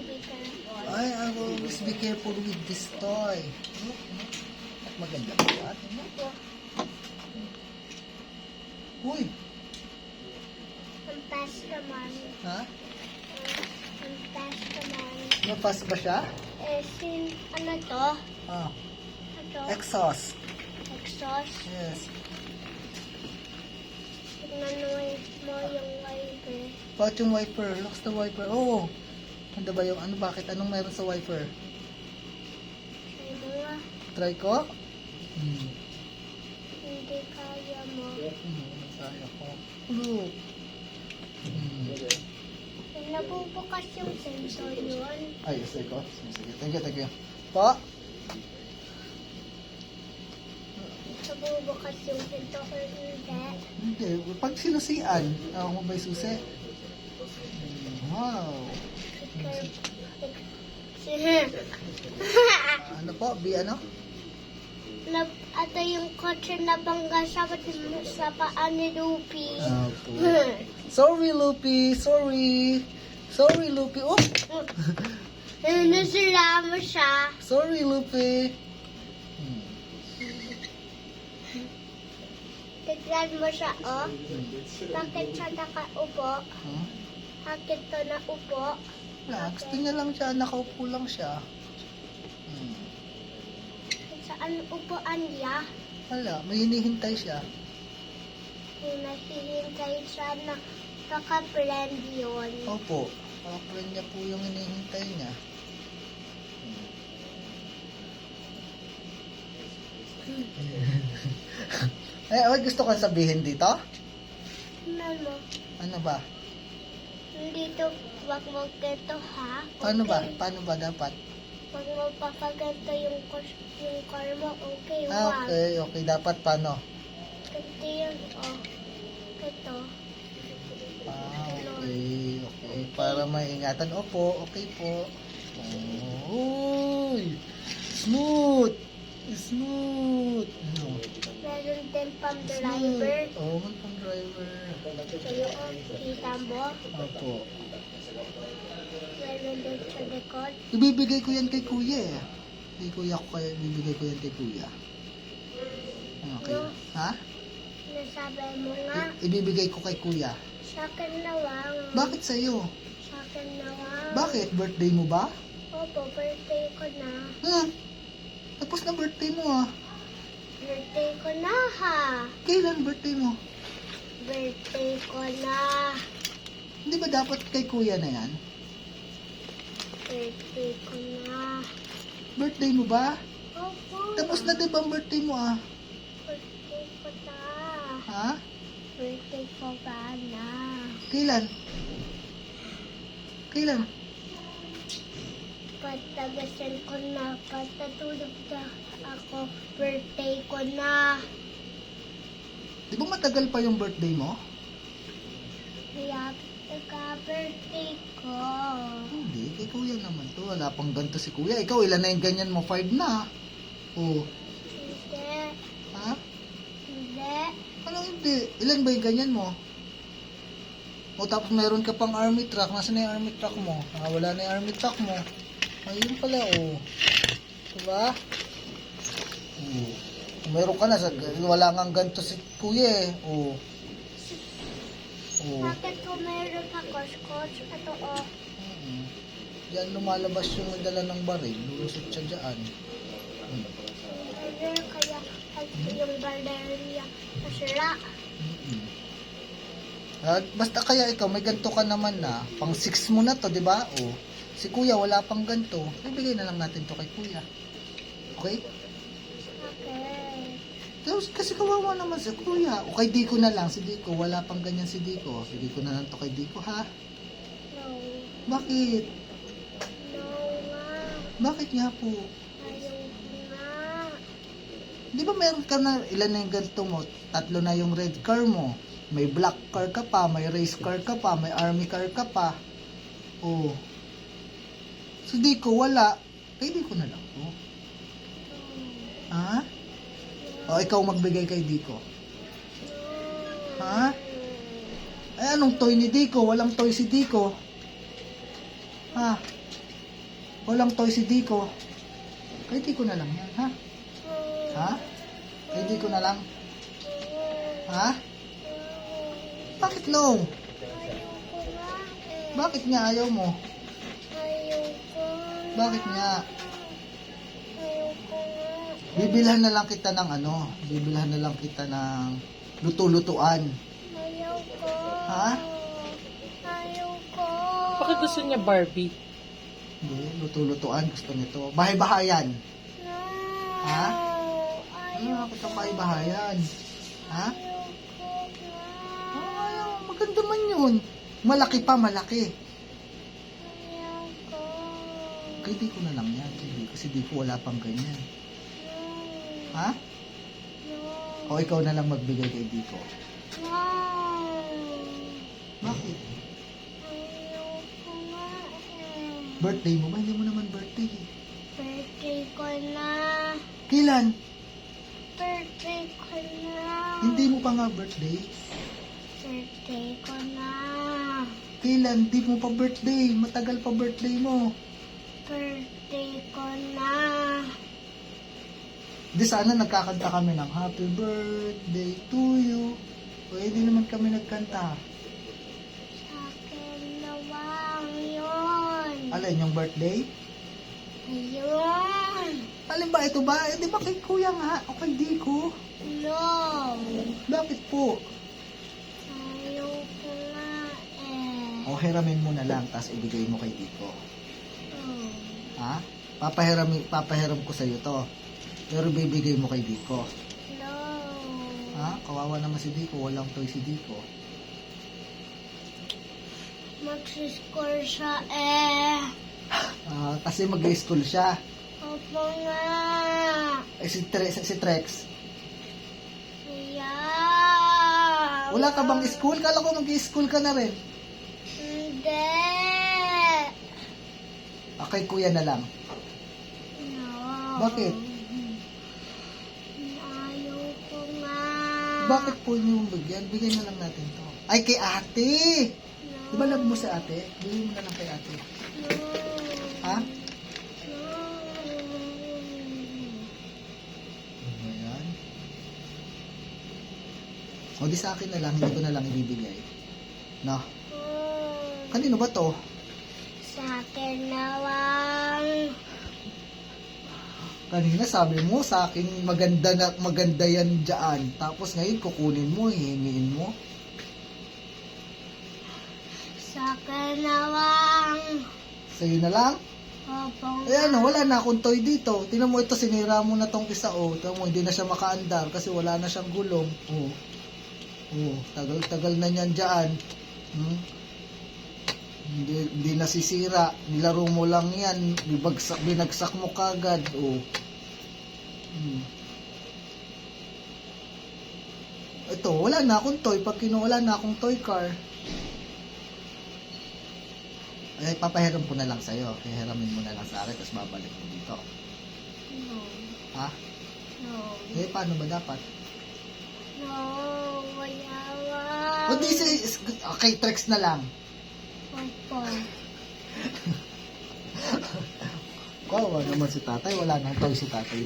be careful. I will always be careful with this toy. At maganda ba yan? Uy! Ang fast naman. Ha? Ang fast naman. Mafast ba siya? Ano to? Ah, Ito? exhaust. Exhaust. Yes. Tignan mo yung wiper. Bakit yung wiper? Locks the wiper. Oo. Ano ba yung ano? Bakit? Anong meron sa wiper? Try mo nga. Try ko? Hindi kaya mo. Kaya ko. Look. Nabubukas yung sensor yun. Ay, yes, ko. Sige. Thank you. Pa? Nabubukas yung sensor or hindi. Hindi. Pag sinusian, ako mo ba'y susi? Wow. Ano po? Ano? Ito yung kotse na bangga sa paa ni Lupi. Opo. Sorry, Lupi. Sorry. Sorry, Lupi. Oh! Nasira mo siya. Sorry, Lupi. Tignan mo siya, oh. Bakit siya nakaupo? Huh? Bakit to naupo? Wala. Gusto niya lang siya. Nakaupo lang siya. Saan upuan niya? Wala. May hinihintay siya. Yung naghihintay siya na naka-blend yun. Opo. Kakaplan niya po yung hinihintay niya. Ay, gusto kong sabihin dito? Ano? Ano ba? Dito, wag mo ganito, ha? Paano ba? Okay. Paano ba dapat? Wag mo papaganto yung car mo. Okay, wag. Okay. Dapat paano? Ganito yun, oh. Ito. Okay. Para maingatan. Opo, okay po. Uy! Smooth! No. Meron din pang driver. May pang driver. Sa'yo, oh. Kita mo? Opo. Meron din sa likod. Ibibigay ko yan kay kuya eh. Kay kuya ko kaya ibibigay ko yan kay kuya. Okay. No. Ha? Nasabi mo nga. Ibibigay ko kay kuya. Sa akin na lang. Bakit sa'yo? Sa akin na lang. Bakit? Birthday mo ba? Opo, birthday ko na. Tapos na birthday mo ah. Birthday ko na, ha? Kailan birthday mo? Birthday ko na. Hindi ba dapat kay kuya na yan? Birthday ko na. Birthday mo ba? Opo. Tapos na diba ang birthday mo ah? Birthday ko na. Ha? Birthday ko ba na? Kailan? Patagasan ko na. Patatulog na ako. Birthday ko na. Di ba matagal pa yung birthday mo? Kaya birthday ko. Hindi, kay kuya naman to. Wala pang ganito si kuya. Ikaw, ilan na yung ganyan mo? 5 na. Oh. Hindi. Ha? Hindi. Anong hindi? Ilan ba yung ganyan mo? O tapos meron ka pang army truck. Nasaan na yung army truck mo? Wala na yung army truck mo. Ayun pala, oh. Diba? Oh. Meron ka na. Wala nga ganito si kuya eh. Oh. Oh. Bakit ko meron pa kosh-kosh? Ito, oh. Diyan lumalabas yung dala ng baril. Lulusot siya dyan. Kaya yung balderya masira. Basta kaya ikaw, may ganito ka naman na. Pang 6 mo na to, di ba? O, si kuya wala pang ganito. Ibigay na lang natin to kay kuya. Okay? Okay. Tapos, kasi kawawa naman si kuya. O kay Diko na lang, si Diko. Wala pang ganyan si Diko. Sige ko na lang to kay Diko, ha? No. Bakit? No nga. Bakit nga po? Ayaw ko nga. Di ba meron ka na, ilan na yung ganito mo? 3 na yung red car mo. May black car ka pa, may race car ka pa, may army car ka pa. Oh. So Diko, wala. Kay Diko na lang. Oh. Ha? O, ikaw magbigay kay Diko. Ha? Ay, anong toy ni Diko? Walang toy si Diko. Ha? Walang toy si Dico. Kay Dico na lang yan, ha? Ha? Kay Dico na lang? Ha? Bakit no? Ayoko nga eh. Bakit nga ayaw mo? Ayoko. Bakit nga? Ayoko nga. Bibilhan na lang kita ng ano? Bibilhan na lang kita ng luto-lutuan. Ayoko. Ha? Ayoko. Bakit gusto niya Barbie? Hindi, luto-lutuan. Gusto nito. Bahay-bahayan. No. Ha? Ano Ayoko. bakit ang bahay-bahayan? Ha? Ayoko nga. Ayaw, maganda man yun. Malaki pa, malaki. Ayoko. Kaya di ko na lang yan. Hindi, kasi di ko wala pang ganyan. No. Ha? No. O ikaw na lang magbigay kay Dico. No. Bakit? Ayoko nga eh. Birthday mo ba? Hindi mo naman birthday eh. Birthday ko na. Kailan? Birthday ko na. Hindi mo pa nga birthday. Birthday ko na. Kailan? Hindi mo pa birthday. Matagal pa birthday mo. Birthday ko na. Di sana nagkakanta kami ng Happy Birthday to you. O hindi naman kami nagkanta. Sa akin nawang yun. Alin yung birthday? Ayun. Alin ba ito ba? Eh, di ba kay kuya nga? O kay Dico? No. Bakit po? Ayoko nga eh. O hiramin mo na lang, tapos ibigay mo kay Dico. Oh. Ha? Papahiram ko sa'yo to. Pero bibigay mo kay Dico. No. Ha? Kawawa naman si Dico. Walang toy si Dico. Magsiscore siya eh. Kasi mag-school siya. Opo nga. Si Trex. Yeah. Wala ka bang school? Kala ko mag-school ka na rin. Hindi. Kay kuya na lang. No. Bakit? Ayoko nga. Bakit po niyo bigyan? Bigyan na lang natin to. Ay, kay ate! Di ba love mo si ate? Bigyan mo na lang kay ate. No. Ha? No. Ayan. O di sa akin na lang, hindi ko na lang ibibigay. No? Kanino ba to? Sa akin nawang. Kanina sabi mo sa akin maganda yan dyan. Tapos ngayon kukunin mo, hihingiin mo. Sa akin nawang. Sa'yo na lang? Opo Eh ano, wala na akong toy dito. Tingnan mo ito, sinira mo na tong isa. Oh, tingnan mo, hindi na siya makaandar kasi wala na siyang gulong. Oh. Oh, tagal-tagal na niyan dyan. Hindi nasisira. Nilaro mo lang yan. Binagsak mo kagad. Oh. Ito, wala na akong toy. Pag kinuwala na akong toy car, eh, papahiram ko na lang sa'yo. Hihiramin mo na lang sa akin, tapos babalik mo dito. No. Ha? No. Eh, paano ba dapat? No. Wayawa. O di okay, Trex na lang. Opo. Kawawa naman si tatay. Wala nang toy si tatay.